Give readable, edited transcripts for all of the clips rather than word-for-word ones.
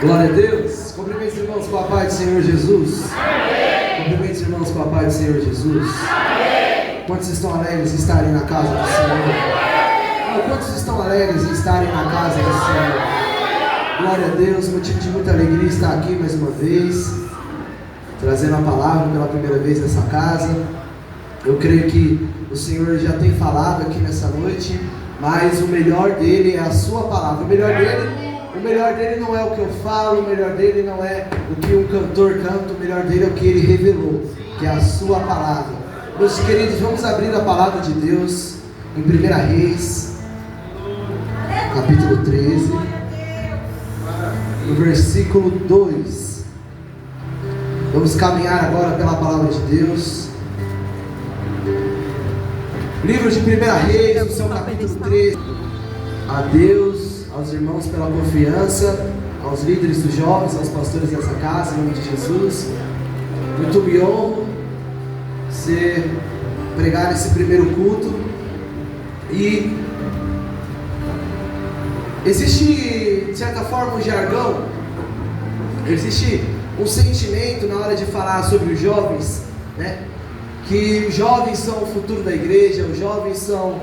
Glória a Deus. Cumprimente os irmãos com a paz do Senhor Jesus. Amém. Cumprimente os irmãos com a paz do Senhor Jesus. Amém. Quantos estão alegres em estarem na casa do Senhor? Quantos estão alegres em estarem na casa do Senhor? Glória a Deus. Motivo de muita alegria estar aqui mais uma vez, trazendo a palavra pela primeira vez nessa casa. Eu creio que o Senhor já tem falado aqui nessa noite, mas o melhor dele é a sua palavra. O melhor dele não é o que eu falo, o melhor dele não é o que um cantor canta, o melhor dele é o que ele revelou, que é a sua palavra. Meus queridos, vamos abrir a palavra de Deus em 1 Reis, capítulo 13, no versículo 2. Vamos caminhar agora pela palavra de Deus. Livro de 1 Reis, no seu capítulo 13. A Deus, aos irmãos pela confiança, aos líderes dos jovens, aos pastores dessa casa, em nome de Jesus. Muito me honro ser pregar nesse primeiro culto. E existe, de certa forma, um jargão, existe um sentimento na hora de falar sobre os jovens, né? Que os jovens são o futuro da igreja, os jovens são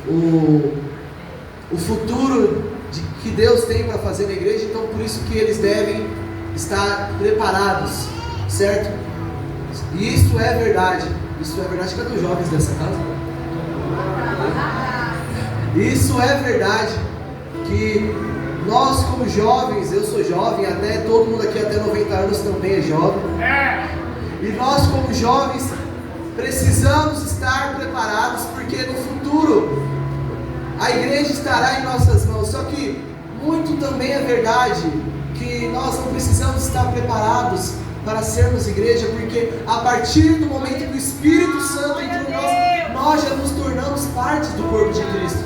o futuro que Deus tem para fazer na igreja, então por isso que eles devem estar preparados, certo? E isso é verdade. Cadê os jovens dessa casa? Isso é verdade, que nós como jovens, eu sou jovem, até todo mundo aqui até 90 anos também é jovem, e nós como jovens precisamos estar preparados, porque no futuro a igreja estará em nossas mãos. Só que muito também é verdade que nós não precisamos estar preparados para sermos igreja, porque a partir do momento que o Espírito Santo entra em nós já nos tornamos parte do corpo de Cristo.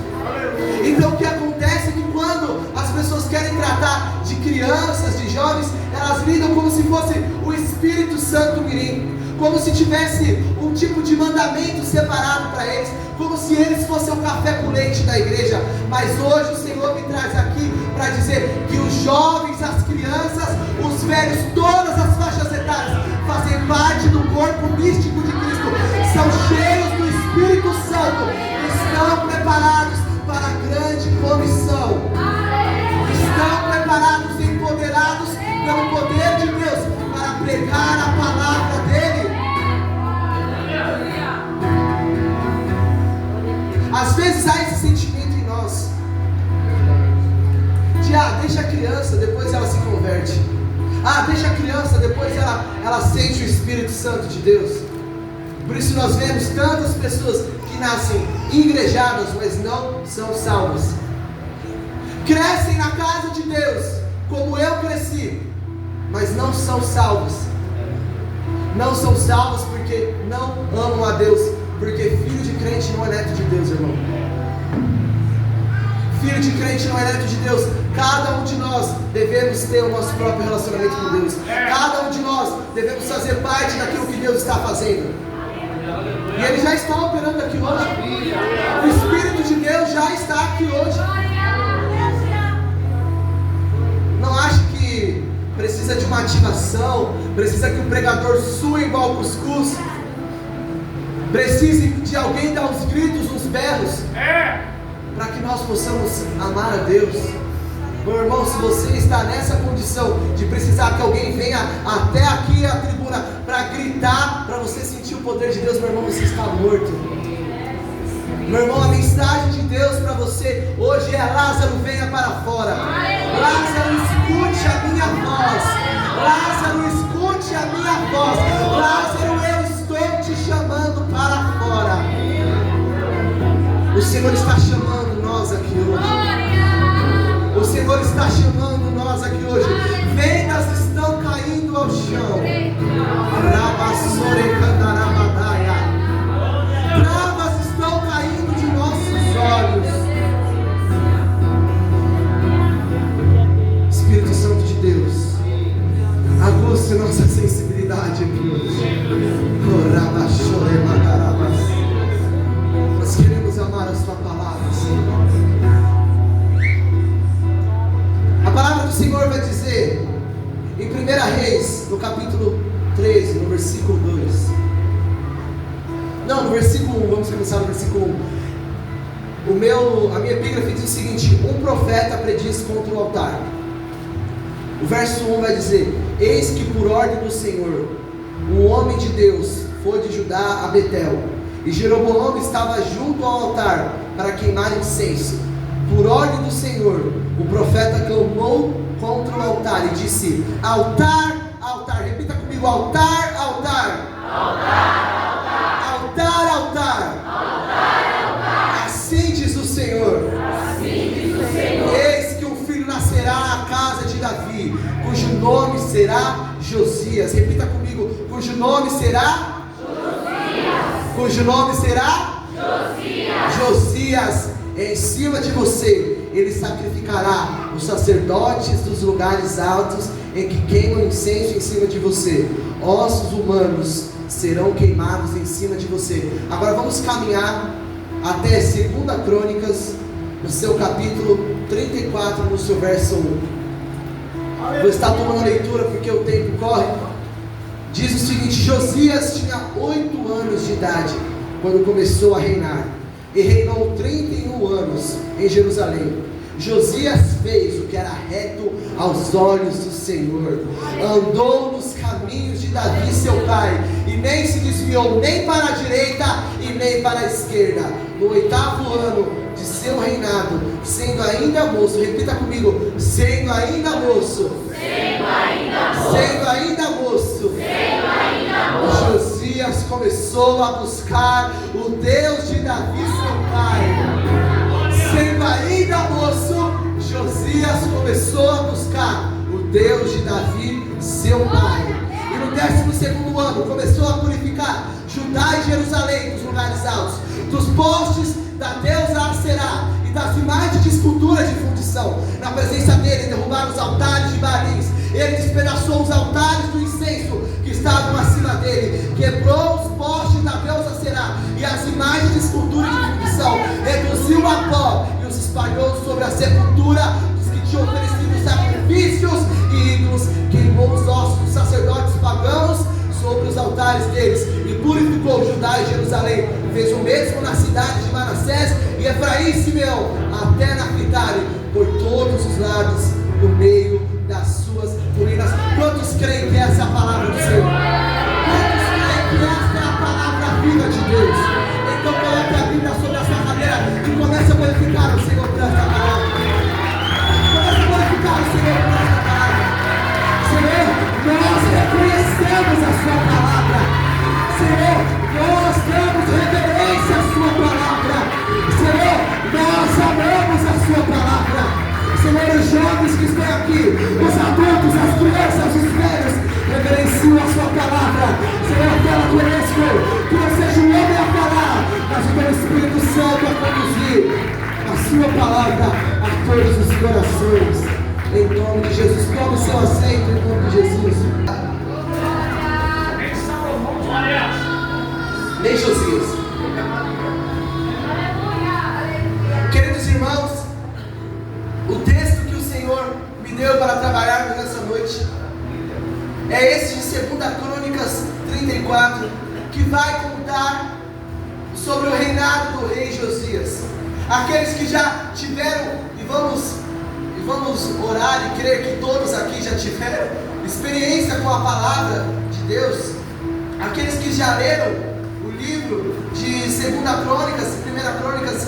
Então o que acontece é que quando as pessoas querem tratar de crianças, de jovens, elas lidam como se fosse o Espírito Santo mirim, como se tivesse um tipo de mandamento separado para eles, como se eles fossem o café com leite da igreja. Mas hoje o Senhor me traz aqui para dizer que os jovens, as crianças, os velhos, todas as faixas etárias fazem parte do corpo místico de Cristo, são cheios do Espírito Santo, estão preparados para a grande comissão, estão preparados e empoderados pelo poder de Deus para pregar a palavra dele. Às vezes há esse sentimento em nós de deixa a criança, depois ela se converte. Deixa a criança, depois ela sente o Espírito Santo de Deus. Por isso nós vemos tantas pessoas que nascem igrejadas, mas não são salvas. Crescem na casa de Deus, como eu cresci, mas não são salvas. Não são salvas porque não amam a Deus. Porque filho de crente não é neto de Deus, irmão. Filho de crente não é neto de Deus. Cada um de nós devemos ter o nosso próprio relacionamento com Deus. Cada um de nós devemos fazer parte daquilo que Deus está fazendo. E Ele já está operando aqui hoje. O Espírito de Deus já está aqui hoje. Não ache que precisa de uma ativação, precisa que o pregador sue igual cuscuz, precise de alguém dar uns gritos, uns berros, para que nós possamos amar a Deus. Meu irmão, se você está nessa condição de precisar que alguém venha até aqui à tribuna para gritar, para você sentir o poder de Deus, meu irmão, você está morto. Meu irmão, a mensagem de Deus para você hoje é: Lázaro, venha para fora. Lázaro, escute a minha voz. Lázaro, escute a minha voz. Lázaro, eu estou te chamando para fora. O Senhor está chamando nós aqui hoje. O Senhor está chamando nós aqui hoje. Vendas estão caindo ao chão. Travas estão caindo de nossos olhos. Espírito Santo de Deus, aguce nossa sensibilidade aqui hoje. versículo 1, vamos começar no versículo 1. A minha epígrafe diz o seguinte: um profeta prediz contra o altar. O verso 1 vai dizer: eis que por ordem do Senhor, um homem de Deus foi de Judá a Betel, e Jeroboão estava junto ao altar para queimar incenso. Por ordem do Senhor, o profeta clamou contra o altar e disse: altar, altar. Repita comigo: altar, altar. Altar, altar. Altar, altar. Altar, altar. Assim diz o Senhor. Assim diz o Senhor. Eis que um filho nascerá na casa de Davi, cujo nome será Josias. Repita comigo: cujo nome será Josias. Cujo nome será Josias. Josias. Em cima de você, ele sacrificará os sacerdotes dos lugares altos em que queimam incenso em cima de você. Ossos humanos serão queimados em cima de você. Agora vamos caminhar até 2 Crônicas, no seu capítulo 34, no seu verso 1. Vou estar tomando a leitura porque o tempo corre. Diz o seguinte: Josias tinha 8 anos de idade quando começou a reinar, e reinou 31 anos em Jerusalém. Josias fez o que era reto aos olhos do Senhor, andou nos caminhos de Davi seu pai, e nem se desviou nem para a direita e nem para a esquerda. No 8º ano de seu reinado, sendo ainda moço, repita comigo: sendo ainda moço, sendo ainda moço, sendo ainda moço, sendo ainda moço, Josias começou a buscar o Deus de Davi seu pai. Sendo ainda moço, Josias começou a buscar o Deus de Davi seu pai. E no 12º ano começou a purificar Judá e Jerusalém dos lugares altos, dos postes da deusa Aserá e das imagens de escultura de fundição. Na presença dele derrubaram os altares de Baalins. Ele despedaçou os altares do incenso que estavam acima dele, quebrou os postes da deusa Aserá e as imagens de escultura de fundição, reduziu a pó e os espalhou sobre a sepultura dos que tinham oferecido sacrifícios e ídolos, queimou os ossos dos sacerdotes pagãos sobre os altares deles, e purificou Judá e Jerusalém. Fez o mesmo na cidade de Manassés e Efraim e Simeão, até Naphtali, por todos os lados, no meio das suas ruínas. Quantos creem que essa é a palavra do Senhor? Quantos creem que essa é a palavra viva de Deus? Então coloque a Bíblia sobre essa cadeira e comece a glorificar o Senhor por esta palavra. Comece a glorificar o Senhor por esta palavra. Senhor, nós reconhecemos a sua palavra. Senhor, nós damos reverência à sua palavra. Senhor, nós amamos a sua palavra. Senhor, os jovens que estão aqui, os adultos, as crianças, os velhos, reverenciam a sua palavra. Senhor, fala conosco, que não seja o homem a falar, mas o teu Espírito Santo a conduzir a sua palavra a todos os corações. Em nome de Jesus, tome o seu assento em nome de Jesus. Nem Josias. Queridos irmãos, o texto que o Senhor me deu para trabalharmos nessa noite é esse de 2 Crônicas 34, que vai contar sobre o reinado do rei Josias. Aqueles que já tiveram, e vamos orar e crer que todos aqui já tiveram experiência com a palavra de Deus, aqueles que já leram o livro de 2 Crônicas, 1 Crônicas,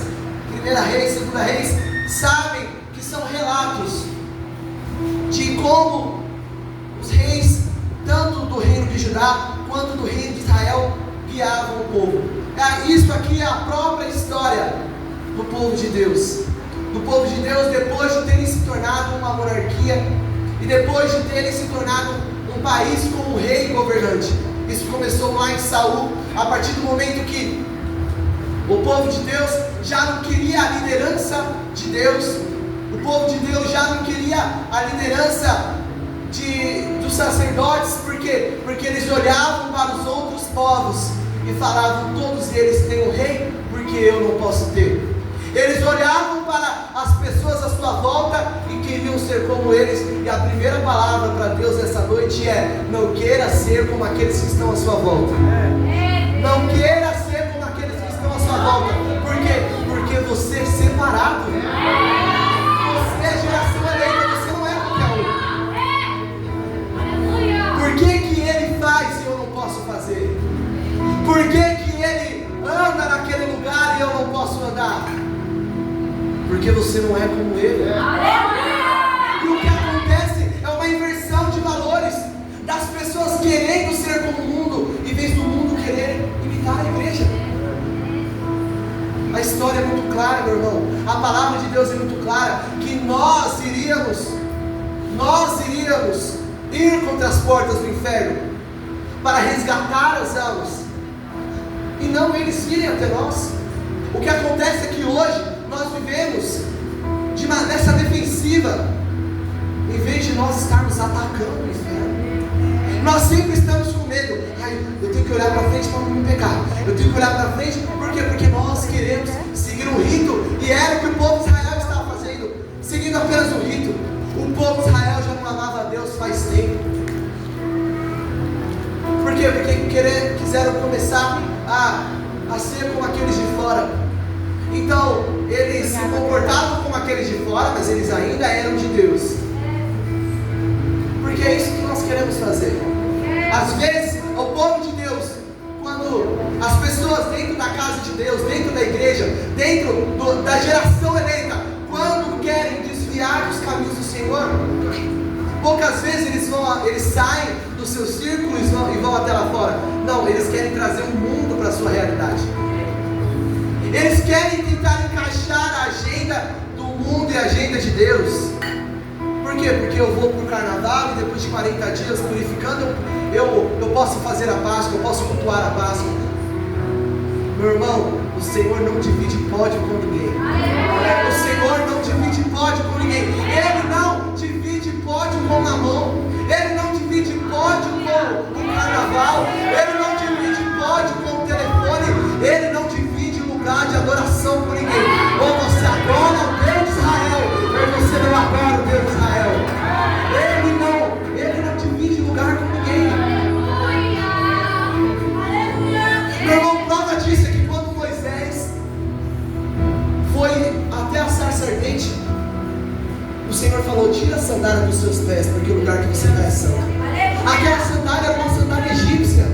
1 Reis, 2 Reis, sabem que são relatos de como os reis, tanto do reino de Judá quanto do reino de Israel, guiavam o povo. Isso aqui é a própria história do povo de Deus. Do povo de Deus, depois de terem se tornado uma monarquia e depois de terem se tornado um país com um rei governante. Isso começou lá em Saul, a partir do momento que o povo de Deus já não queria a liderança de Deus, o povo de Deus já não queria a liderança dos sacerdotes, porque eles olhavam para os outros povos e falavam: todos eles têm um rei, porque eu não posso ter. Eles olhavam para as pessoas à sua volta e queriam ser como eles. E a primeira palavra para Deus essa noite é: não queira ser como aqueles que estão à sua volta. Não queira ser como aqueles que estão posso andar? Porque você não é como ele. E o que acontece é uma inversão de valores, das pessoas querendo ser como o mundo, em vez do mundo querer imitar a igreja. A história é muito clara, meu irmão. A palavra de Deus é muito clara, que nós iríamos ir contra as portas do inferno para resgatar as almas, e não eles irem até nós. O que acontece é que hoje nós vivemos nessa defensiva, em vez de nós estarmos atacando o inferno. Nós sempre estamos com medo. Ai, eu tenho que olhar para frente para não me pecar. Eu tenho que olhar para frente, por quê? Porque nós queremos seguir um rito, e era o que o povo de Israel estava fazendo, seguindo apenas o rito. O povo de Israel já não amava a Deus faz tempo. Por quê? Porque quiseram começar a ser como aqueles de fora. Então, eles se comportavam como aqueles de fora, mas eles ainda eram de Deus. Porque é isso que nós queremos fazer. Às vezes, o povo de Deus, quando as pessoas dentro da casa de Deus, dentro da igreja, dentro da geração eleita, quando querem desviar dos caminhos do Senhor, poucas vezes eles saem do seu círculo e vão até lá fora. Não, eles querem trazer um mundo para a sua realidade. Eles querem tentar encaixar a agenda do mundo e a agenda de Deus. Por quê? Porque eu vou para o carnaval e depois de 40 dias purificando, eu posso fazer a Páscoa, eu posso cultuar a Páscoa. Meu irmão, o Senhor não divide pódio com ninguém. O Senhor não divide pódio com ninguém. Ele não divide pódio com Mamon. Ele não divide pódio com o carnaval. Ele não divide pódio com o telefone. Ele não divide lugar de adoração com ninguém. Ou você adora o Deus de Israel, ou você não adora o Deus de Israel. Ele não divide lugar com ninguém. Meu irmão, prova disso é que quando Moisés foi até a sarça ardente, o Senhor falou: tira a sandália dos seus pés, porque o lugar que você está é santo. Aquela sandália era uma sandália egípcia.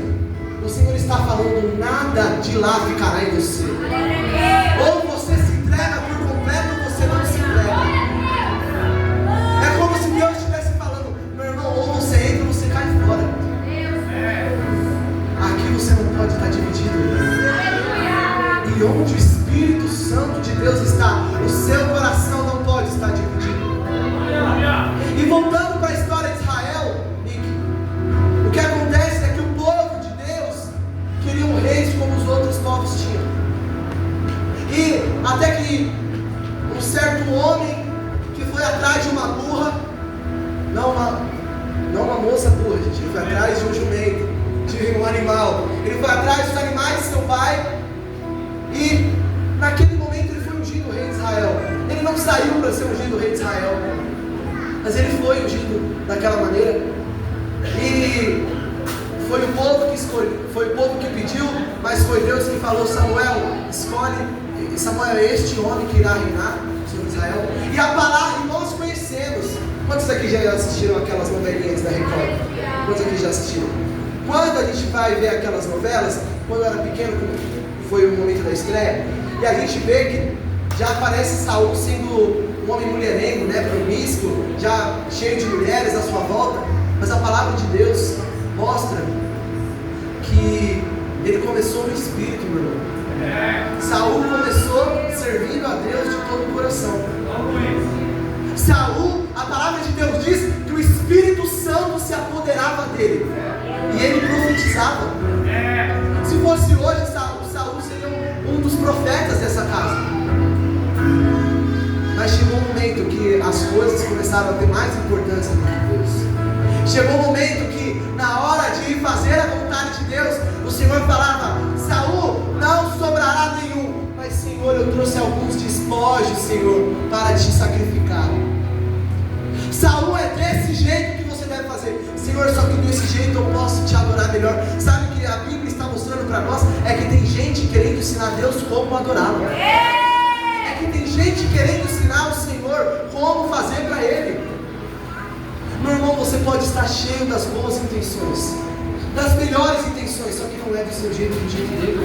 O Senhor está falando: nada de lá ficará em você. Ou você se entrega por completo, ou você não se entrega. É como se Deus estivesse falando: meu irmão, ou você entra ou você cai fora. Aqui você não pode estar dividido. E onde o Espírito Santo de Deus está, o seu coração não pode estar dividido. E voltando para a história de Israel, o que acontece é que o povo de Deus queria um rei como os outros povos tinham. E até que um certo homem que foi atrás de uma burra, não uma moça burra, gente, ele foi atrás de um jumento, de um animal. Ele foi atrás dos animais de seu pai, e naquele momento ele foi ungido o rei de Israel. Ele não saiu para ser ungido o rei de Israel, mas ele foi ungido daquela maneira. E foi o povo que escolheu, foi o povo que pediu, mas foi Deus que falou: Samuel, escolhe. Samuel é este homem que irá reinar sobre Israel. E a palavra, e nós conhecemos. Quantos aqui já assistiram aquelas novelinhas da Record? Quantos aqui já assistiram? Quando a gente vai ver aquelas novelas, quando eu era pequeno, foi o momento da estreia, e a gente vê que já aparece Saul sendo um homem mulherengo, né, promíscuo, já cheio de mulheres à sua volta. Mas a palavra de Deus mostra que ele começou no Espírito, meu irmão. Saul começou servindo a Deus de todo o coração. Saul, a palavra de Deus diz que o Espírito Santo se apoderava dele, e ele profetizava. Se fosse hoje, Saul seria um dos profetas dessa casa. Mas chegou um momento que as coisas começaram a ter mais importância do que Deus. Chegou um momento que, na hora de fazer a vontade de Deus, o Senhor falava: Saul, não sobrará nenhum, mas Senhor, eu trouxe alguns despojos, Senhor, para te sacrificar. Saul, é desse jeito que você deve fazer. Senhor, só que desse jeito eu posso te adorar melhor. Sabe o que a Bíblia está mostrando para nós? É que tem gente querendo ensinar Deus como adorá-lo. É que tem gente querendo ensinar o Senhor como fazer para Ele. Meu irmão, você pode estar cheio das boas intenções, das melhores intenções, só que não é do seu jeito, do jeito dele.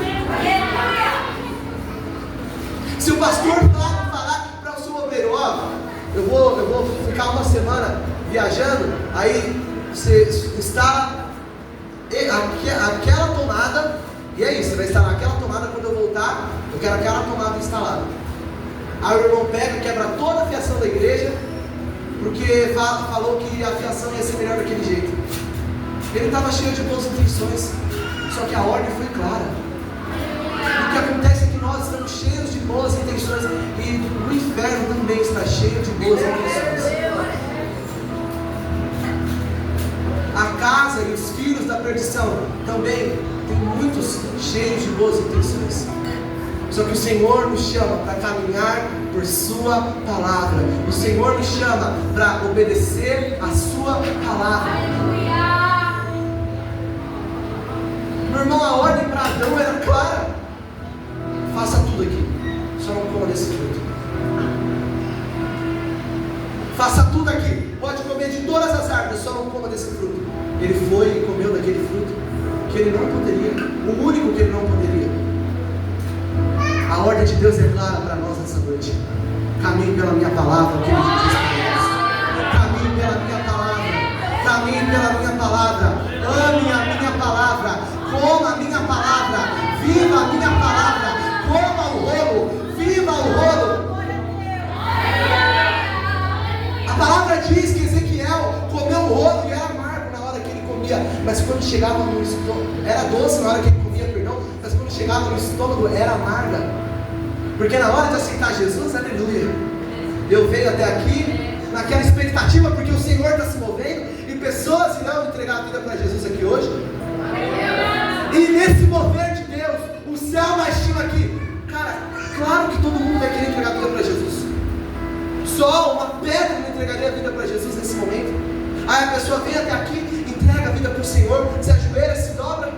Se o pastor falar para o seu obreiro, ó, eu vou ficar uma semana viajando, aí você instala aquela tomada, e é isso, você vai instalar aquela tomada, quando eu voltar, eu quero aquela tomada instalada. Aí o irmão pega, quebra toda a fiação da igreja, porque falou que a fiação ia ser melhor daquele jeito. Ele estava cheio de boas intenções, só que a ordem foi clara. O que acontece é que nós estamos cheios de boas intenções, e o inferno também está cheio de boas intenções. A casa e os filhos da perdição também tem muitos cheios de boas intenções. Só que o Senhor nos chama para caminhar por Sua palavra. O Senhor nos chama para obedecer a Sua palavra. Meu irmão, a ordem para Adão era clara: faça tudo aqui, só não coma desse fruto. Faça tudo aqui, pode comer de todas as árvores, só não coma desse fruto. Ele foi e comeu daquele fruto que ele não poderia, o único que ele não poderia. A ordem de Deus é clara para nós nessa noite. Caminhe pela minha palavra, que Ele diz para nós. Caminhe pela minha palavra. Caminhe pela minha palavra. Ame a minha palavra. Coma a minha palavra. Viva a minha palavra. Coma o rolo. Viva o rolo. A palavra diz que Ezequiel comeu o rolo e era amargo na hora que ele comia. Mas quando chegava no estômago, era doce na hora que ele comia, perdão. Mas quando chegava no estômago, era amarga. Porque na hora de aceitar Jesus, aleluia, eu venho até aqui naquela expectativa, porque o Senhor está se movendo e pessoas irão entregar a vida para Jesus aqui hoje. E nesse mover de Deus, o céu vai estar aqui. Cara, claro que todo mundo vai querer entregar a vida para Jesus. Só uma pedra não entregaria a vida para Jesus nesse momento. Aí a pessoa vem até aqui, entrega a vida para o Senhor, se ajoelha, se dobra,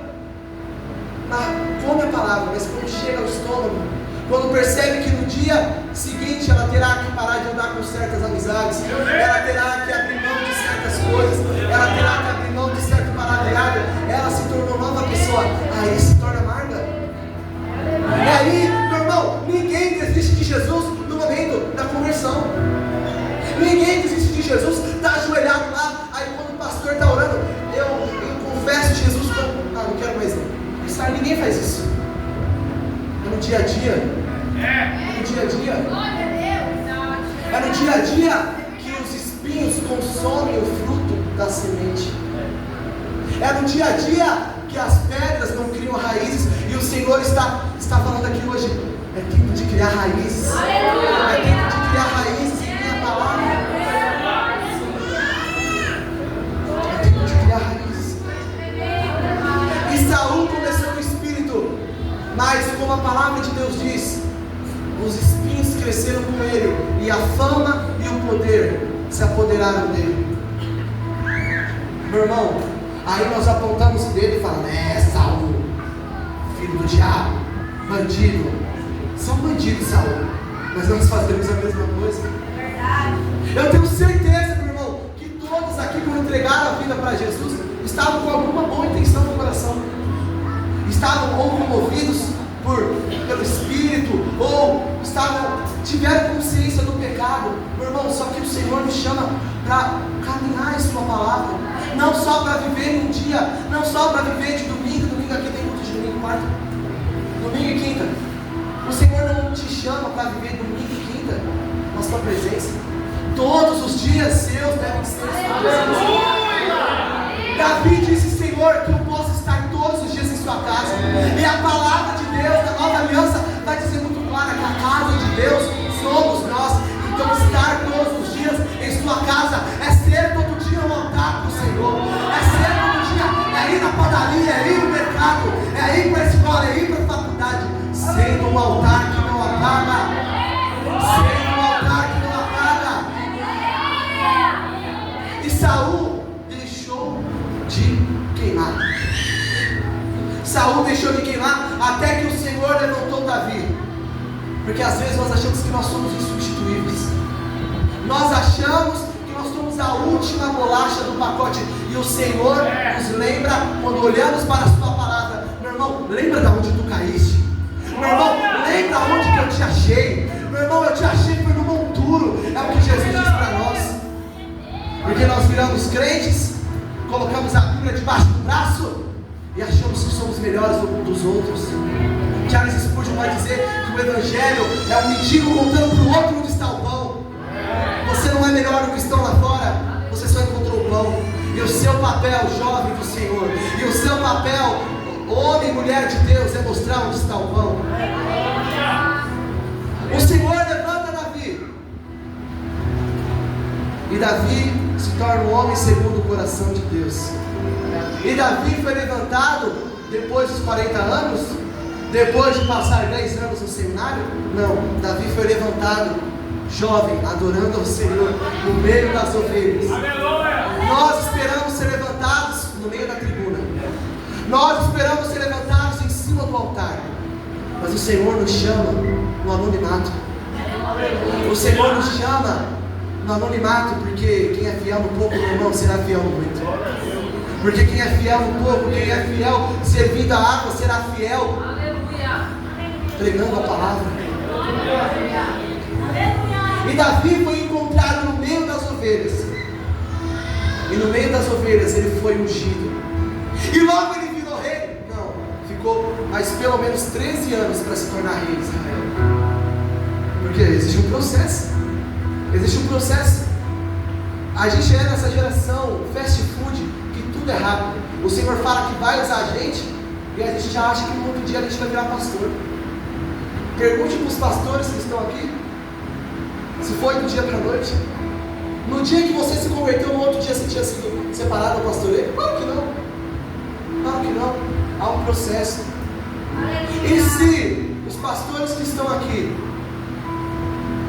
come a palavra, mas quando chega ao estômago, quando percebe que no dia seguinte ela terá que parar de andar com certas amizades, ela terá que abrir mão de certas coisas, ela terá que abrir mão de certo palavreado, ela se tornou nova pessoa, aí se torna amarga. E aí, meu irmão, ninguém desiste de Jesus no momento da conversão. Ninguém desiste de Jesus, está ajoelhado lá, aí quando o pastor está orando, eu confesso Jesus, não quero mais não. Ninguém faz isso. É no dia a dia. É no dia a dia. É no dia a dia que os espinhos consomem o fruto da semente. É no dia a dia que as pedras não criam raízes. E o Senhor está falando aqui hoje: é tempo de criar raízes. É tempo de criar raízes em minha palavra. É tempo de criar raízes. E Saul começou no espírito, mas como a palavra de Deus diz, os espinhos cresceram com ele, e a fama e o poder se apoderaram dele. Meu irmão, aí nós apontamos o dedo e falamos: Saul, filho do diabo, bandido. São bandidos, Saul, mas nós fazemos a mesma coisa. Eu tenho certeza, meu irmão, que todos aqui, quando entregaram a vida para Jesus, estavam com alguma boa intenção no coração. Estavam ou comovidos pelo Espírito, ou tiveram consciência do pecado. Meu irmão, só que o Senhor nos chama para caminhar em Sua palavra, não só para viver em um dia, não só para viver de domingo aqui tem culto de domingo, quarta, domingo e quinta. O Senhor não te chama para viver domingo e quinta na Sua presença. Todos os dias seus devem ser Sua presença. Davi disse: Senhor, que eu possa estar todos os dias em Sua casa. E a palavra de Deus, da nova aliança, vai dizer muito clara que a casa de Deus somos nós. Então estar todos os dias em Sua casa é ser todo dia um altar para o Senhor. É ser todo dia, é ir na padaria, é ir no mercado, é ir para a escola, é ir para a faculdade, sendo um altar que não apaga. Sendo um altar que não apaga. E Saul deixou de queimar. Saul deixou de queimar até que o Senhor levantou Davi. Porque às vezes nós achamos que nós somos insubstituíveis. Nós achamos que nós somos a última bolacha do pacote. E o Senhor nos lembra, quando olhamos para a Sua palavra: meu irmão, lembra de onde tu caíste. Meu irmão, lembra onde que eu te achei. crentes, colocamos a Bíblia debaixo do braço e achamos que somos melhores dos outros. Charles Spurgeon vai dizer que o Evangelho é um mendigo contando para o outro onde está o pão. Você não é melhor do que estão lá fora, você só encontrou o pão. E o seu papel, jovem do Senhor, e o seu papel, homem e mulher de Deus, é mostrar onde está o pão. O Senhor levanta Davi, e Davi se torna um homem segundo o coração de Deus. E Davi foi levantado depois dos 40 anos, depois de passar 10 anos no seminário? Não, Davi foi levantado jovem, adorando ao Senhor no meio das ovelhas. Nós esperamos ser levantados no meio da tribuna, nós esperamos ser levantados em cima do altar, mas o Senhor nos chama no anonimato. O Senhor nos chama no anonimato, porque quem é fiel no pouco, meu irmão, será fiel no muito. Porque quem é fiel no pouco, quem é fiel servindo a água, será fiel pregando a palavra. E Davi foi encontrado no meio das ovelhas, e no meio das ovelhas ele foi ungido, e logo ele virou rei. Não, ficou mais pelo menos 13 anos para se tornar rei de Israel, porque existe um processo. Existe um processo. A gente é nessa geração fast food, que tudo é rápido. O Senhor fala que vai usar a gente, e a gente já acha que no outro dia a gente vai virar pastor. Pergunte para os pastores que estão aqui, se foi do dia para a noite. No dia que você se converteu, no outro dia você tinha sido separado do pastoreio? Claro que não. Claro que não. Há um processo. E se os pastores que estão aqui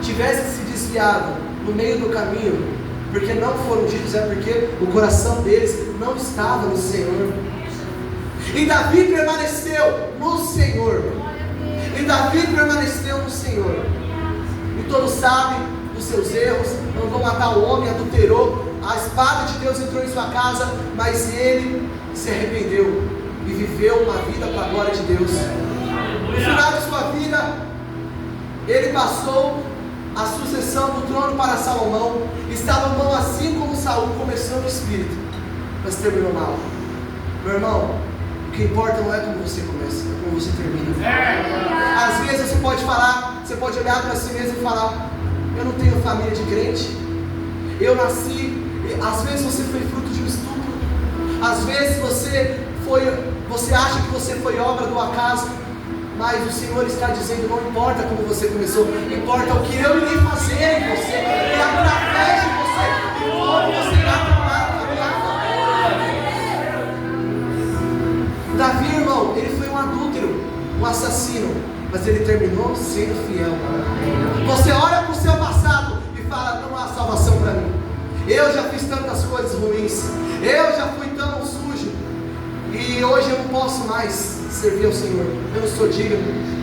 tivessem se desviado no meio do caminho, porque não foram ungidos, é porque o coração deles não estava no Senhor. E Davi permaneceu no Senhor. E Davi permaneceu no Senhor. E todos sabem dos seus erros. Mandou matar o homem, adulterou. A espada de Deus entrou em sua casa, mas ele se arrependeu e viveu uma vida para a glória de Deus. No final de sua vida, ele passou a sucessão do trono para Salomão. E Salomão, assim como Saul, começou no espírito, mas terminou mal. Meu irmão, o que importa não é como você começa, é como você termina. Às vezes você pode falar, você pode olhar para si mesmo e falar: eu não tenho família de crente, eu nasci. Às vezes você foi fruto de um estupro, às vezes você acha que você foi obra do acaso. Mas o Senhor está dizendo: não importa como você começou, importa o que eu irei fazer em você, e através de você, e como você vai tomar a minha. Davi, irmão, ele foi um adúltero, um assassino, mas ele terminou sendo fiel. Você olha para o seu passado e fala: não há salvação para mim, eu já fiz tantas coisas ruins, eu já fui tão sujo, e hoje eu não posso mais servir ao Senhor, eu não sou digno.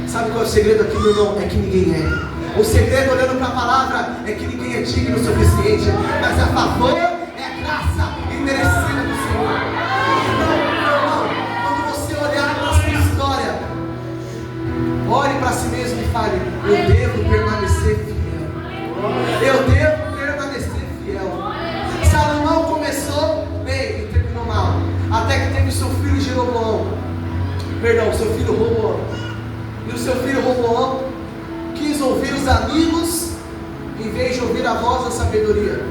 Sabe qual é o segredo aqui, meu irmão? É que ninguém é. O segredo, olhando para a palavra, é que ninguém é digno o suficiente, mas a favor é a graça imerecida do Senhor. Então, meu irmão, quando você olhar para a sua história, olhe para si mesmo e fale: eu devo permanecer fiel, eu devo permanecer fiel. Salomão começou bem e terminou mal, até que teve seu filho seu filho Roboão. E o seu filho Roboão quis ouvir os amigos em vez de ouvir a voz da sabedoria.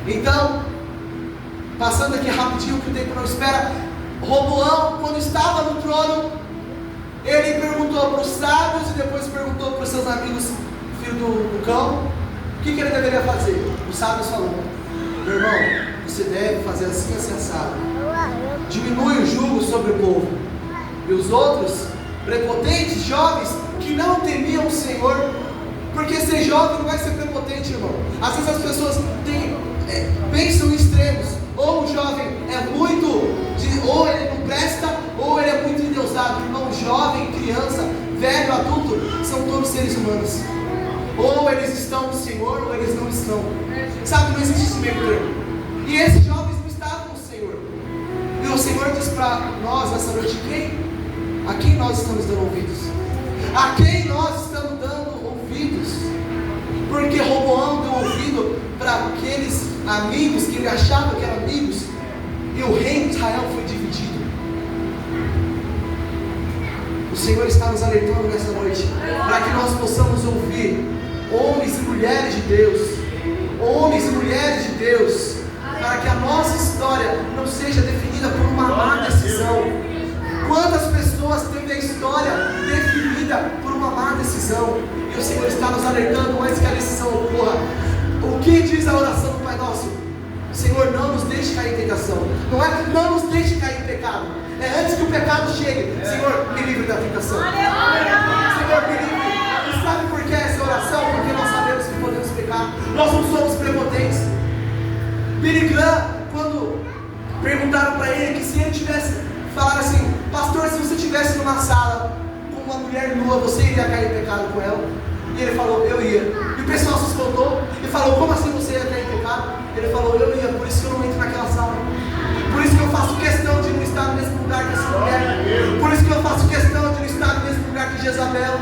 Então, passando aqui rapidinho, que o tempo não espera, Roboão, quando estava no trono, ele perguntou para os sábios e depois perguntou para os seus amigos, filho do cão, o que ele deveria fazer. Os sábios falaram: meu irmão, você deve fazer assim, assim, assado. Diminui o jugo sobre o povo. E os outros, prepotentes, jovens, que não temiam o Senhor, porque ser jovem não é ser prepotente, irmão. Às vezes as pessoas pensam em extremos: ou o jovem é muito, ou ele não presta, ou ele é muito endeusado. Irmão, jovem, criança, velho, adulto, são todos seres humanos. Ou eles estão no Senhor, ou eles não estão. Sabe, não existe esse meio termo. E esses jovens não estavam no Senhor. E o Senhor diz para nós nessa noite: a quem nós estamos dando ouvidos? A quem nós estamos dando ouvidos? Porque Roboão deu ouvido para aqueles amigos que ele achava que eram amigos, e o reino de Israel foi dividido. O Senhor está nos alertando nessa noite, para que nós possamos ouvir homens e mulheres de Deus, para que a nossa história não seja definida por uma má decisão. Quantas pessoas têm a história definida por uma má decisão? E o Senhor está nos alertando antes que a decisão ocorra. O que diz a oração do Pai Nosso? Senhor, não nos deixe cair em tentação. Não é não nos deixe cair em pecado. É antes que o pecado chegue. Senhor, me livre da tentação. Senhor, me livre. E sabe por que essa oração? Porque nós sabemos que podemos pecar. Nós não somos prepotentes. Billy Graham, quando perguntaram para ele que se ele tivesse, falaram assim: pastor, se você estivesse numa sala com uma mulher nua, você iria cair em pecado com ela? E ele falou: eu ia. E o pessoal se espantou e falou: como assim você ia cair em pecado? Ele falou: eu ia, por isso que eu não entro naquela sala. Por isso que eu faço questão de não estar no mesmo lugar que essa mulher. Por isso que eu faço questão de não estar no mesmo lugar que Jezabel.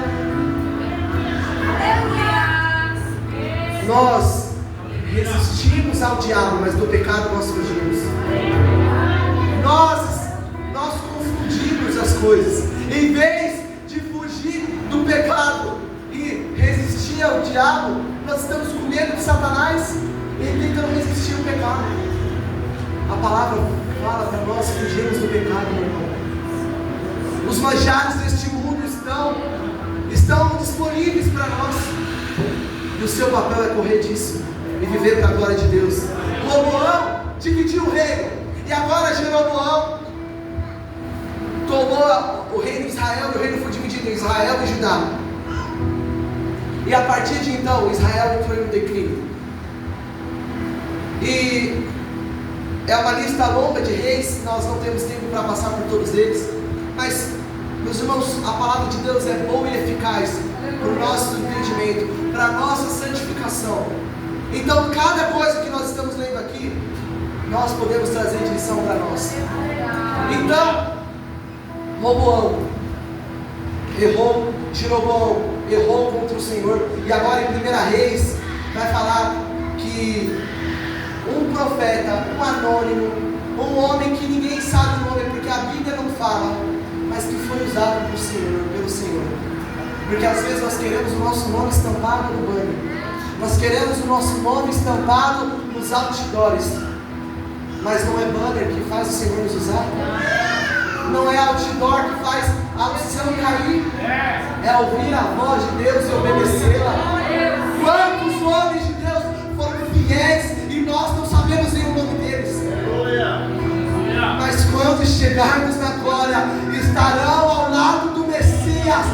Nós resistimos ao diabo, mas do pecado nós fugimos. Nós confundimos as coisas. Em vez de fugir do pecado e resistir ao diabo, nós estamos com medo de Satanás e tentando resistir ao pecado. A palavra fala para nós fugirmos do pecado, meu irmão. Os manjares deste mundo estão disponíveis para nós. E o seu papel é correr disso e viver para a glória de Deus. Roboão dividiu o reino, e agora Jeroboão tomou o reino de Israel, e o reino foi dividido em Israel e Judá. E a partir de então, Israel entrou em um declínio. E é uma lista longa de reis, nós não temos tempo para passar por todos eles, mas, meus irmãos, a palavra de Deus é boa e eficaz para o nosso entendimento, para a nossa santificação. Então, cada coisa que nós estamos lendo aqui, nós podemos trazer de lição para nós. Então, Roboão errou, Jeroboão errou contra o Senhor. E agora em 1 Reis vai falar que um profeta, um anônimo, um homem que ninguém sabe o nome, porque a Bíblia não fala, mas que foi usado pelo Senhor. Porque às vezes nós queremos o nosso nome estampado no banner, nós queremos o nosso nome estampado nos outdoors, mas não é banner que faz o Senhor nos usar. Não é outdoor que faz a unção cair, é ouvir a voz de Deus e obedecê-la. Quantos homens de Deus foram fiéis e nós não sabemos nem o nome deles? Mas quando chegarmos na glória, estarão ao lado do Messias,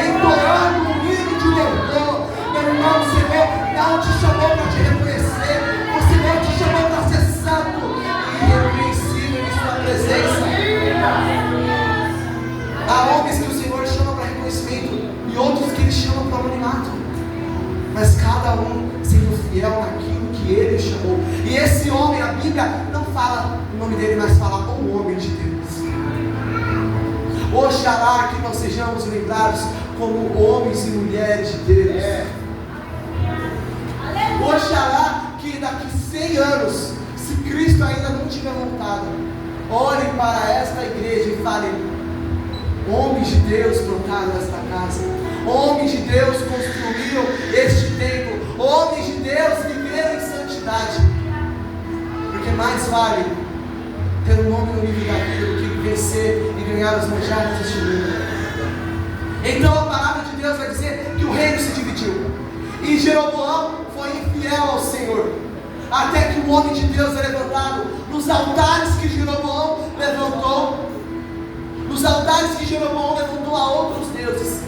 entoando um hino de louvor. Meu irmão, o Senhor não te chamou para te reconhecer, o Senhor te chamou para ser santo e reconhecido em sua presença. Há homens que o Senhor chama para reconhecimento e outros que Ele chama para o anonimato, mas cada um sendo fiel naquilo que Ele chamou. E esse homem, a Bíblia não fala o nome dele, mas fala o homem de Deus. Oxalá que nós sejamos lembrados como homens e mulheres de Deus. Oxalá que daqui 100 anos, se Cristo ainda não tiver voltado, olhe para esta igreja e fale: homens de Deus plantaram esta casa, homens de Deus construíram este templo, homens de Deus viveram em santidade. Porque mais vale ter um nome no livro da vida do que vencer e ganhar os manjares deste mundo. Então a palavra de Deus vai dizer que o reino se dividiu, e Jeroboão foi infiel ao Senhor, até que o homem de Deus é levantado nos altares que Jeroboão levantou. Nos altares que Jeroboão levantou a outros deuses.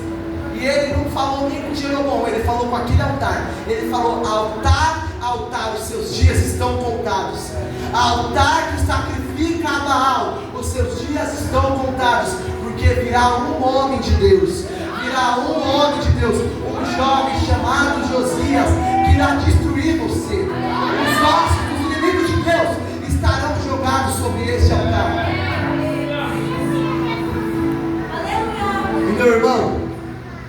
E ele não falou nem com Jeroboão, ele falou com aquele altar. Ele falou: altar, altar, os seus dias estão contados. Altar que sacrifica a Baal, os seus dias estão contados. Porque virá um homem de Deus, virá um homem de Deus, um jovem chamado Josias, que irá destruir você. Os ossos dos inimigos de Deus estarão jogados sobre este altar. Meu irmão,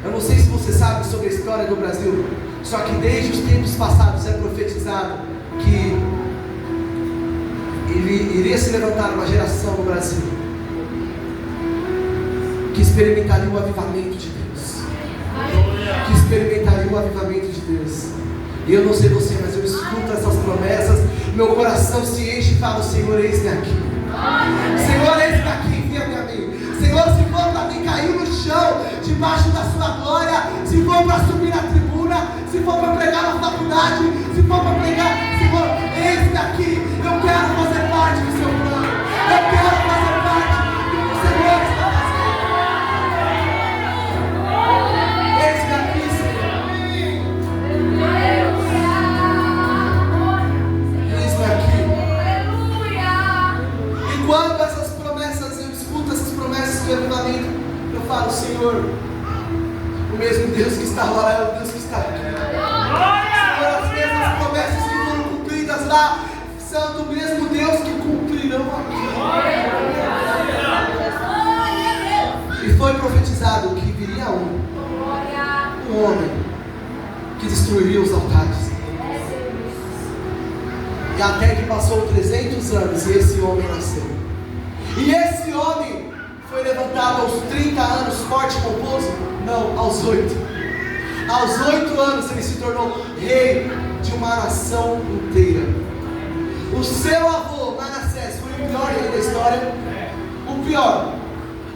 eu não sei se você sabe sobre a história do Brasil, só que desde os tempos passados é profetizado que iria se levantar uma geração no Brasil que experimentaria o avivamento de Deus. Que experimentaria o avivamento de Deus. E eu não sei você, mas eu escuto essas promessas, meu coração se enche e falo: Senhor, eis-me aqui. Senhor, eis-me aqui, envia-me a mim. Senhor, se for para mim cair no chão, debaixo da sua glória, se for para subir na tribuna, se for para pregar na faculdade, se for para pregar, Senhor, eis-me aqui. Eu quero fazer parte do seu plano. Eu quero fazer parte do que o Senhor está fazendo. Eis-me aqui, Senhor. Eis-me aqui. E quando essas promessas, eu escuto essas promessas do avivamento, eu falo: Senhor, o mesmo Deus que está lá é o Deus que está aqui. Senhor, as mesmas promessas que foram cumpridas lá são do mesmo Deus que cumprirão aqui. E foi profetizado que viria um homem que destruiria os altares. E até que passou 300 anos e esse homem nasceu. E esse homem foi levantado aos 30 anos, forte e pomposo? Não, aos 8. Aos 8 anos ele se tornou rei de uma nação inteira. O seu avô, Manassés, foi o pior rei da história. O pior.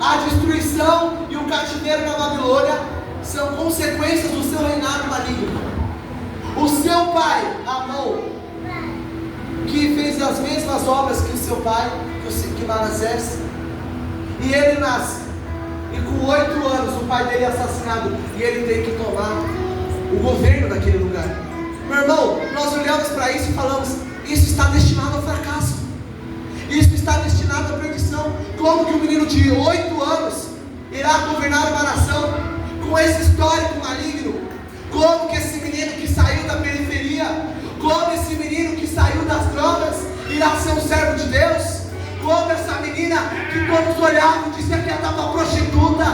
A destruição e o cativeiro na Babilônia são consequências do seu reinado maligno. O seu pai, Amon, que fez as mesmas obras que o seu pai, que Manassés, e ele nasce. E com 8 anos o pai dele é assassinado e ele tem que tomar o governo daquele lugar. Meu irmão, nós olhamos para isso e falamos: isso está destinado ao fracasso. Isso está destinado à perdição. Como que um menino de 8 anos irá governar uma nação com esse histórico maligno? Como que esse menino que saiu da periferia, como esse menino que saiu das drogas irá ser um servo de Deus? Como essa menina que todos olhavam e diziam que ela estava prostituta,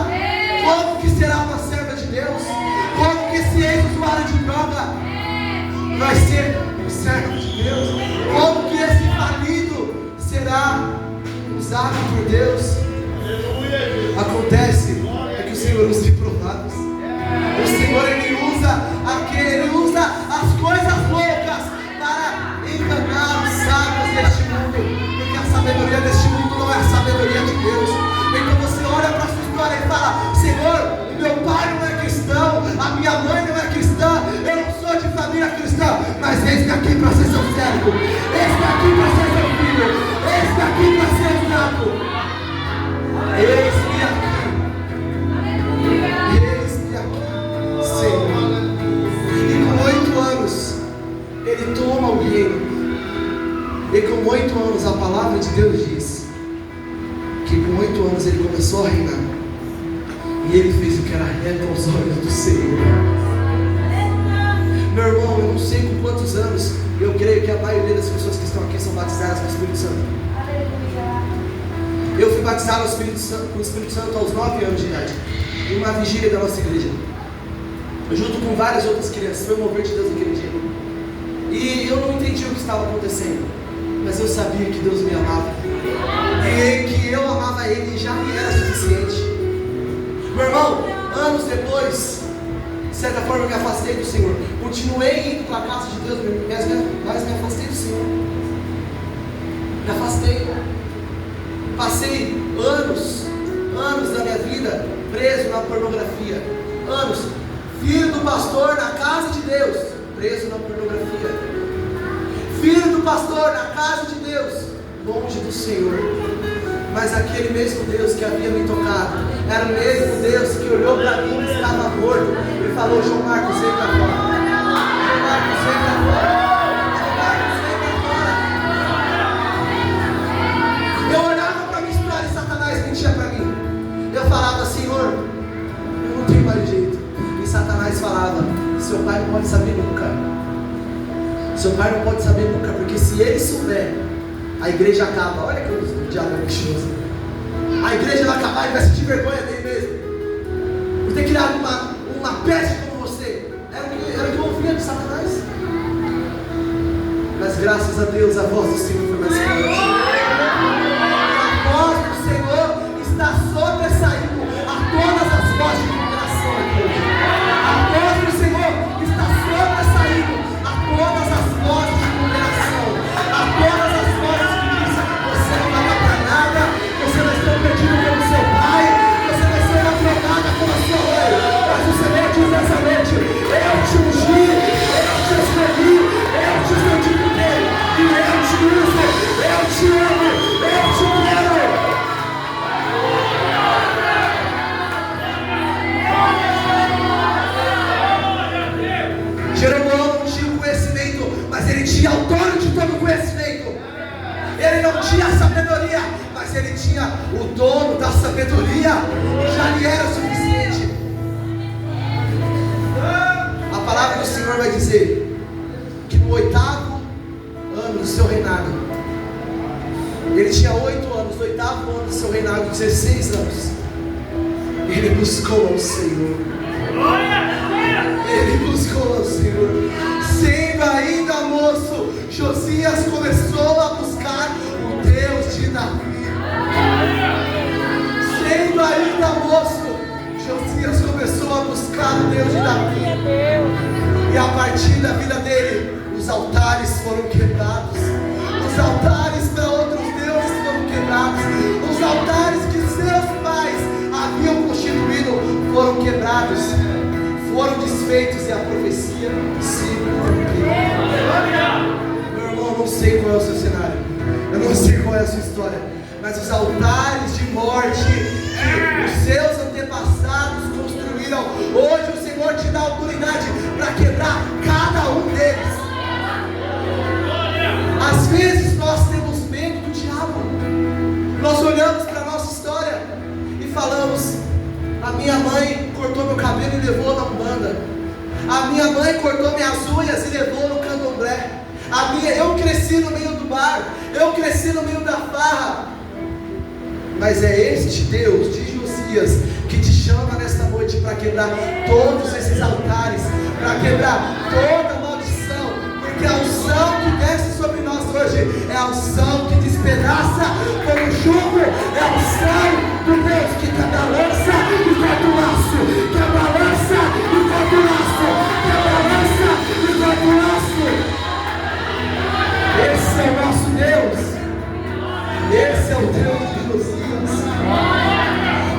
como que será uma serva de Deus? Como que esse ex-usuário de droga vai ser um servo de Deus? Como que esse falido será usado por Deus? Acontece que o Senhor usa reprovados. O Senhor, Ele usa as coisas loucas para enganar os sábios deste mundo, porque a sabedoria deste mundo não é a sabedoria de Deus. Então você olha para a sua história e fala: Senhor, meu pai não é cristão, a minha mãe não é cristã, eu não sou de família cristã, mas eis-me aqui para ser seu servo, eis-me aqui para ser seu filho, eis-me aqui para ser usado, eis-me aqui, Senhor. E com 8 anos ele toma o reino. E com 8 anos a palavra de Deus diz que com 8 anos ele começou a reinar. E ele fez o que era reto aos olhos do Senhor. Meu irmão, eu não sei com quantos anos, eu creio que a maioria das pessoas que estão aqui são batizadas com o Espírito Santo. Eu fui batizado com o Espírito Santo aos 9 anos de idade, em uma vigília da nossa igreja, junto com várias outras crianças. Foi o mover de Deus naquele dia. E eu não entendi o que estava acontecendo, mas eu sabia que Deus me amava, e que eu amava Ele já me era suficiente. Meu irmão, anos depois, de certa forma eu me afastei do Senhor. Continuei indo para a casa de Deus, mas me afastei do Senhor. Me afastei. Passei anos da minha vida preso na pornografia. Anos. Filho do pastor na casa de Deus, preso na pornografia. Filho do pastor na casa de Deus, longe do Senhor. Mas aquele mesmo Deus que havia me tocado era o mesmo Deus que olhou para mim e estava morto e falou: João Marcos, vem para fora. João Marcos, vem para fora. João Marcos, vem para fora. Eu olhava para a minha história e Satanás mentia para mim. Eu falava: Senhor, eu não tenho mais jeito. E Satanás falava: seu pai não pode saber nunca. Seu pai não pode saber nunca, porque se ele souber, a igreja acaba. Olha que o diabo é mentiroso. A igreja vai acabar, ele vai sentir vergonha dele mesmo, por ter criado uma peste como você. Era o que eu ouvia de Satanás. Mas graças a Deus a voz do Senhor foi mais forte. tinha sabedoria, mas ele tinha o dono da sabedoria, e já lhe era o suficiente. A palavra do Senhor vai dizer que no 8º ano do seu reinado, ele tinha 8 anos, no 8º ano do seu reinado, 16 anos, ele buscou ao Senhor. Ele buscou ao Senhor. Sendo ainda moço, Josias começou a buscar o Deus de Davi. Sendo ainda moço, Josias começou a buscar o Deus de Davi. E a partir da vida dele, os altares foram quebrados. Os altares para outros deuses foram quebrados. Os altares que seus pais haviam constituído foram quebrados, foram desfeitos, e a profecia se cumpriu. Meu irmão, eu não sei qual é o seu cenário, eu não sei qual é a sua história, mas os altares de morte que os seus antepassados construíram, hoje o Senhor te dá autoridade para quebrar cada um deles. Às vezes nós temos medo do diabo, nós olhamos para a nossa história e falamos: a minha mãe cortou meu cabelo e levou na Umbanda. A minha mãe cortou minhas unhas e levou no candomblé. Eu cresci no meio do bar. Eu cresci no meio da farra. Mas é este Deus de Josias que te chama nesta noite para quebrar todos esses altares, para quebrar toda maldição, porque a unção que desce sobre nós hoje é a unção que despedaça como jugo, é a unção do Deus que quebra a lança e corta o laço, quebra a lança e corta o laço, quebra a lança e corta o laço. Esse é o nosso Deus. Esse é o Deus de Josias,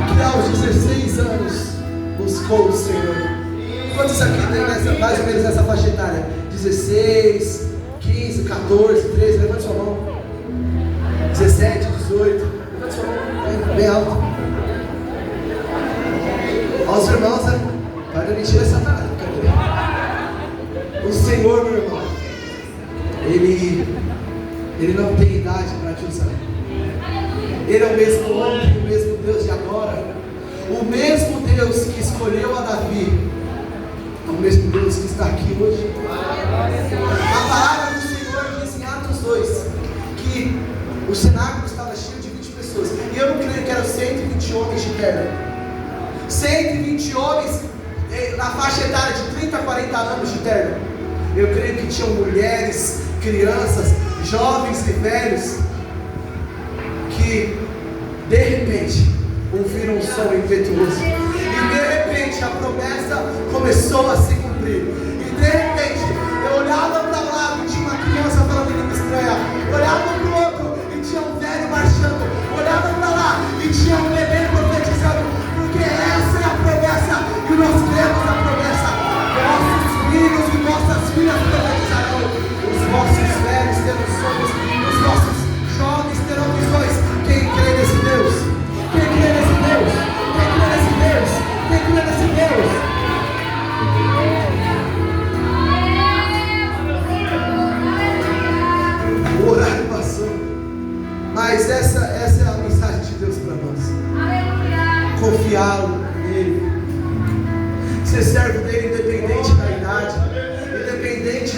que aos 16 anos buscou o Senhor. Quantos aqui tem mais ou menos essa faixa etária? 16, 15, 14, 13, levante sua mão. 17, 18, levante sua mão, bem alto. Aos irmãos, né? Para mentir essa tarde. O Senhor, meu irmão, Ele não tem idade para te usar. Ele é o mesmo ontem, o mesmo Deus de agora. O mesmo Deus que escolheu a Davi é o mesmo Deus que está aqui hoje. A palavra do Senhor diz em Atos 2 que o cenáculo estava cheio de 20 pessoas. E eu não creio que eram 120 homens de terno. 120 homens na faixa etária de 30 a 40 anos de terno. Eu creio que tinham mulheres, crianças, jovens e velhos que de repente ouviram um som impetuoso, e de repente a promessa começou a se cumprir, e de repente eu olhava para um lado e tinha uma criança falando língua estranha, olhava para o outro e tinha um velho marchando, olhava para lá e tinha um bebê profetizando, porque essa é a promessa, e nós cremos a promessa. Vossos filhos e vossas filhas profetizarão, os vossos velhos terão sonhos, os vossos jovens terão visões. Quem crê nesse Deus? Quem crê nesse Deus? Quem crê nesse Deus? Quem crê nesse Deus? O horário passou, mas essa é a mensagem de Deus para nós. Confiá-lo nele, ser servo dele independente da idade, independente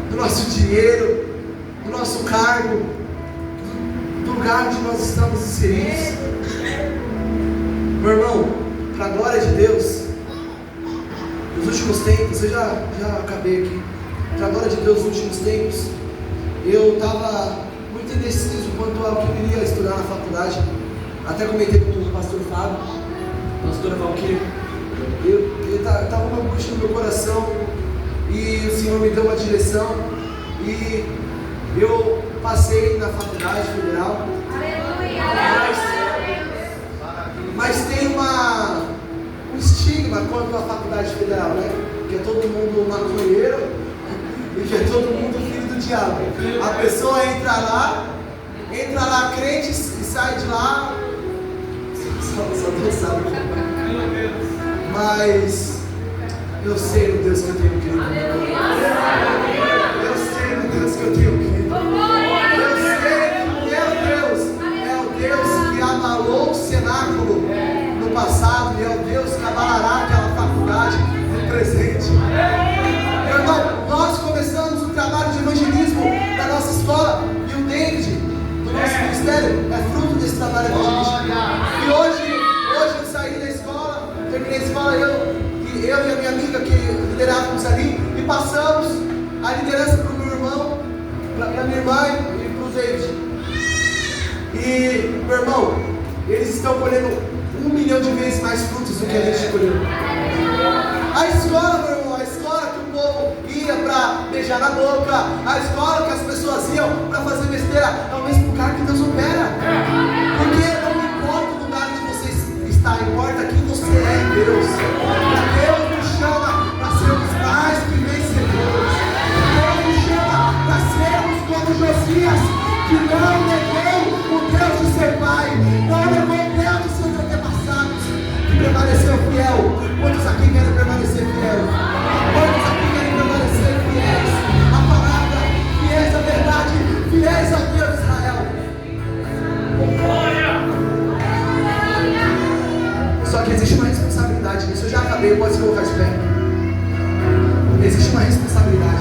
do nosso dinheiro, do nosso cargo, do lugar onde nós estamos inseridos. Meu irmão, para a glória de Deus, nos últimos tempos, eu já acabei aqui, para a glória de Deus, nos últimos tempos, eu estava muito indeciso quanto ao que eu iria estudar na faculdade. Até comentei com o pastor Fábio, pastora Valquíria. Eu estava uma angústia no meu coração e o Senhor me deu uma direção e eu passei na faculdade federal. Mas tem um estigma quanto à faculdade federal, né? Que é todo mundo maconheiro e que é todo mundo filho do diabo. A pessoa entra lá crente e sai de lá. Só Deus sabe. Mas eu sei no Deus que eu tenho crido. Eu sei no Deus que eu tenho crido. Eu sei que Deus que abalou o cenáculo no passado e é o Deus que abalará aquela faculdade no presente. Meu irmão, nós começamos o trabalho de evangelismo da nossa escola e o David, do nosso ministério, é fruto desse trabalho evangelístico. E hoje eu saí da escola, terminei a escola, eu e a minha amiga que liderávamos ali, e passamos a liderança para o meu irmão, para minha irmã e para o David. E, meu irmão, eles estão colhendo 1 milhão de vezes mais frutos do que a gente colheu. A escola, meu irmão, a escola que o povo ia para beijar na boca, a escola que as pessoas iam para fazer besteira, é o mesmo lugar que Deus opera. Porque não importa o lugar onde você está, importa quem você é em Deus. Deus nos chama para sermos mais que vencedores. Deus nos chama para sermos como Josias, que não negou o Deus de seu pai, não negou o Deus de seus antepassados, que permaneceu fiel. Quantos aqui querem permanecer fiel? Quantos aqui querem permanecer fiéis à palavra, fiéis à verdade, fiéis ao Deus de Israel? Só que existe uma responsabilidade nisso. Eu já acabei, pode se colocar de pé. Existe uma responsabilidade.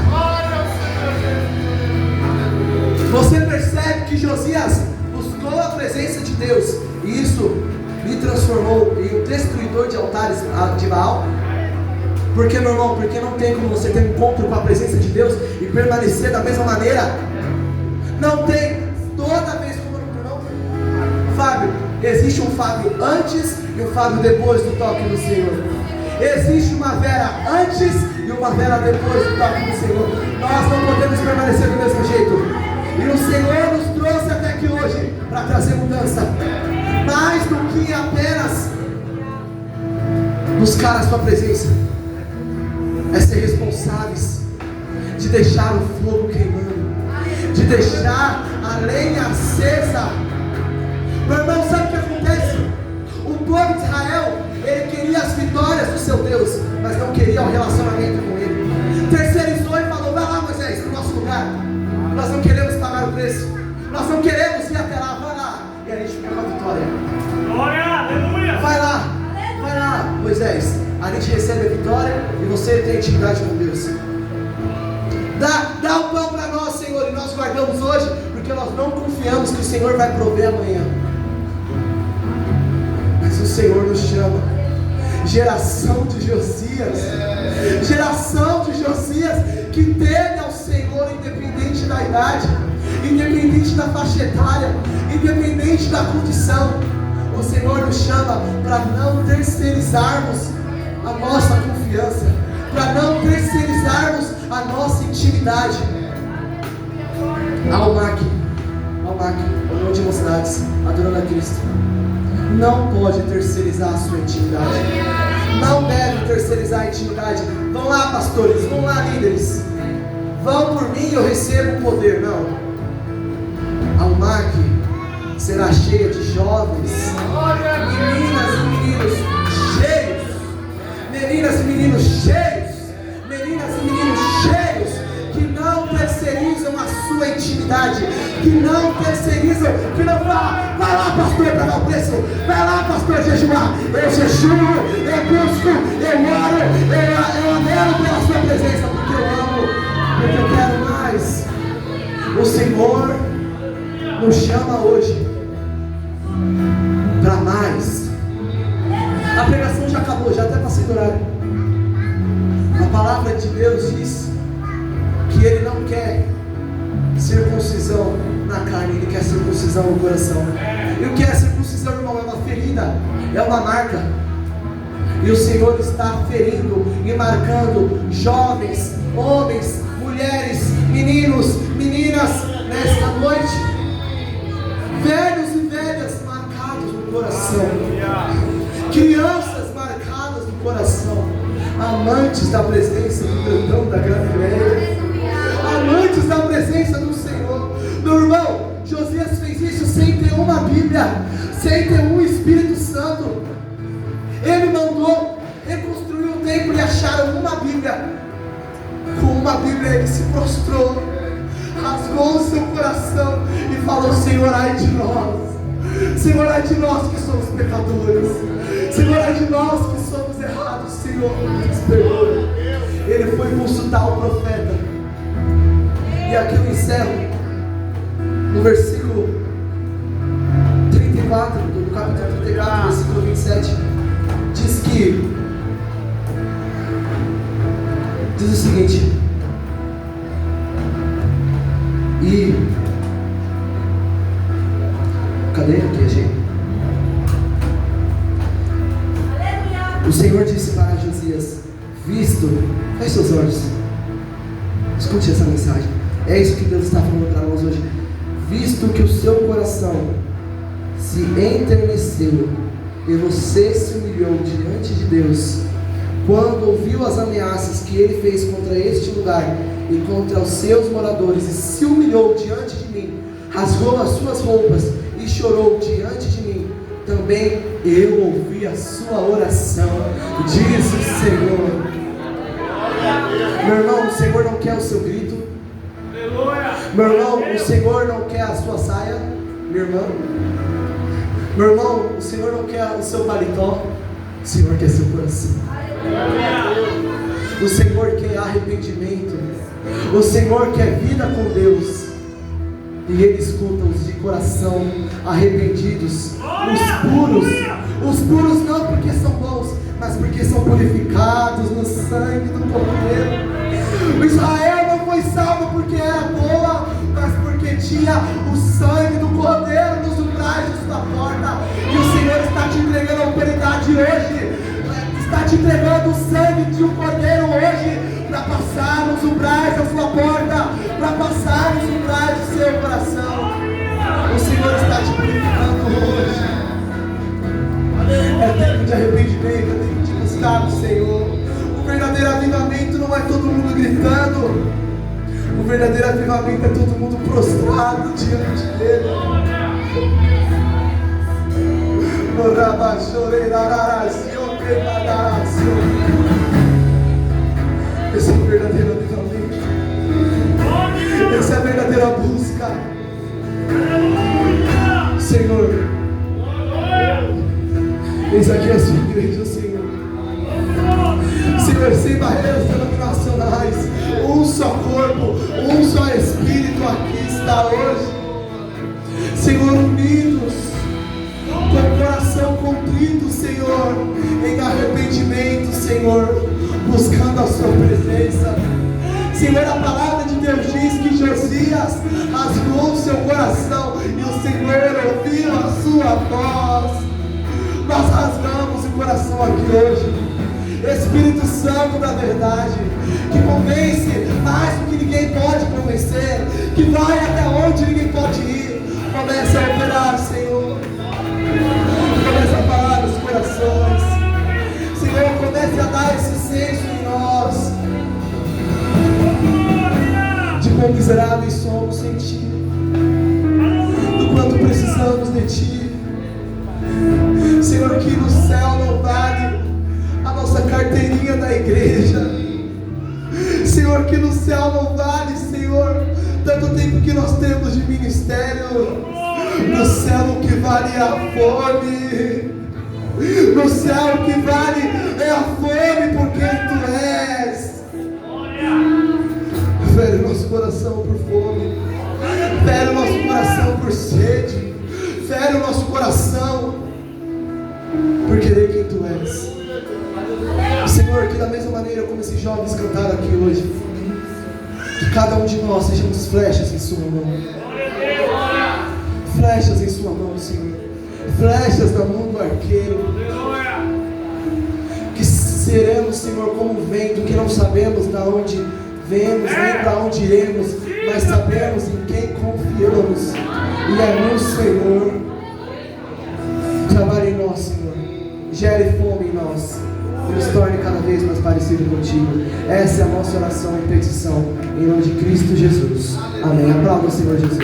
Você percebe que Josias buscou a presença de Deus, e isso me transformou em um destruidor de altares de Baal? Porque, meu irmão, porque não tem como você ter um encontro com a presença de Deus e permanecer da mesma maneira? Não tem. Toda vez como não. Fábio, existe um Fábio antes e um Fábio depois do toque do Senhor. Existe uma Vera antes e uma Vera depois do toque do Senhor. Nós não podemos permanecer do mesmo jeito. E o Senhor nos trouxe até aqui hoje para trazer mudança. Mais do que apenas buscar a sua presença, é ser responsáveis de deixar o fogo queimando, de deixar a lenha acesa. Meu irmão, sabe o que acontece? O povo de Israel, ele queria as vitórias do seu Deus, mas não queria o relacionamento com ele. Terceirizou e falou: vai lá, Moisés, no nosso lugar. Nós não queremos pagar o preço, nós não queremos ir até lá, vai lá, e a gente pega a vitória. Glória, aleluia. Vai lá, Moisés, a gente recebe a vitória e você tem intimidade com Deus. Dá o pão para nós, Senhor, e nós guardamos hoje, porque nós não confiamos que o Senhor vai prover amanhã. Mas o Senhor nos chama, geração de Josias, que teme ao Senhor, independente da idade, independente da faixa etária, independente da condição. O Senhor nos chama para não terceirizarmos a nossa confiança, para não terceirizarmos a nossa intimidade. Almac, União de Mocidades, adorando a Cristo, não pode terceirizar a sua intimidade. Não deve terceirizar a intimidade. Vão lá, pastores, vão lá, líderes, vão por mim e eu recebo o poder. Não. Almac será cheia de jovens, meninas e meninos cheios, meninas e meninos cheios, que não terceirizam a sua intimidade, que não terceirizam, que não falam: vai lá, pastor, pagar o preço, vai lá, pastor, jejuar. Eu jejuo, eu busco, eu oro, eu anelo pela sua presença, porque eu amo, porque eu quero mais. O Senhor nos chama hoje para mais. A pregação já acabou, já até passei do horário. A palavra de Deus diz que Ele não quer circuncisão na carne, Ele quer circuncisão no coração. E o que é circuncisão, irmão? É uma ferida, é uma marca. E o Senhor está ferindo e marcando jovens, homens, mulheres, meninos, meninas, nesta noite. Velhos e velhas marcados no coração, crianças marcadas no coração, amantes da presença do grandão da Galileia, amantes da presença do Senhor. Meu irmão, Josias fez isso sem ter uma Bíblia, sem ter um Espírito Santo. Ele mandou reconstruir o templo e acharam uma Bíblia. Com uma Bíblia ele se prostrou, rasgou o seu coração e falou: Senhor, ai de nós, Senhor, ai de nós que somos pecadores. Senhor, ai de nós que somos errados, Senhor, nos perdoa. Ele foi consultar o profeta. E aqui eu encerro no versículo 34, do capítulo 34, versículo 27. Diz o seguinte: cadê aqui, gente? O Senhor disse para Josias: feche seus olhos, escute essa mensagem. É isso que Deus está falando para nós hoje. Visto que o seu coração se enterneceu e você se humilhou diante de Deus, quando ouviu as ameaças que ele fez contra este lugar e contra os seus moradores, e se humilhou diante de mim, rasgou as suas roupas e chorou diante de mim, também eu ouvi a sua oração, diz o Senhor. Meu irmão, o Senhor não quer o seu grito. Meu irmão, o Senhor não quer a sua saia. Minha irmã, meu irmão, o Senhor não quer o seu paletó. O Senhor quer seu coração. O Senhor quer arrependimento. O Senhor quer vida com Deus. E Ele escuta os de coração arrependidos, os puros. Os puros não porque são bons, mas porque são purificados no sangue do Cordeiro. O Israel não foi salvo porque era boa, mas porque tinha o sangue do Cordeiro nos umbrais de sua porta. E o Senhor está te entregando a autoridade hoje, está te entregando o sangue de um Cordeiro hoje, para passar nos umbrais da sua porta, para passar nos umbrais do seu coração. O Senhor está te purificando hoje. É tempo de arrependimento, é tempo de buscar o Senhor. O verdadeiro avivamento não é todo mundo gritando. O verdadeiro avivamento é todo mundo prostrado diante dele. Esse é o verdadeiro avivamento. Essa é a verdadeira busca. Senhor, eis aqui a sua igreja, Senhor. Senhor, sem barreiras denominacionais, um só corpo, um só Espírito aqui está hoje. Senhor, unidos, com o coração contrito, Senhor, em arrependimento, Senhor, buscando a sua presença. Senhor, a palavra de Deus diz que Josias rasgou o seu coração e o Senhor ouviu a sua voz. Nós rasgamos o coração aqui hoje. Espírito Santo da verdade, que convence mais do que ninguém pode convencer, que vai até onde ninguém pode ir, comece a operar, Senhor. Comece a falar nos corações, Senhor. Comece a dar esse senso em nós de quão miseráveis somos sem Ti, do quanto precisamos de Ti, Senhor. Que no céu não vale a nossa carteirinha da igreja, Senhor. Que no céu não vale, Senhor, tanto tempo que nós temos de ministério. No céu o que vale é a fome. No céu o que vale é a fome por quem Tu és. Fere o nosso coração por fome, fere o nosso coração por sede, fere o nosso coração por querer quem Tu és. Senhor, que da mesma maneira como esses jovens cantaram aqui hoje, que cada um de nós sejamos flechas em Sua mão. Flechas em Sua mão, Senhor. Flechas na mão do arqueiro. Que seremos, Senhor, como um vento, que não sabemos de onde vemos, nem para onde iremos, mas sabemos em quem confiamos. E é no Senhor. Trabalhe em nós, Senhor. Gere fome em nós. E nos torne cada vez mais parecido contigo. Essa é a nossa oração e petição, em nome de Cristo Jesus. Amém. Aplauda o Senhor Jesus.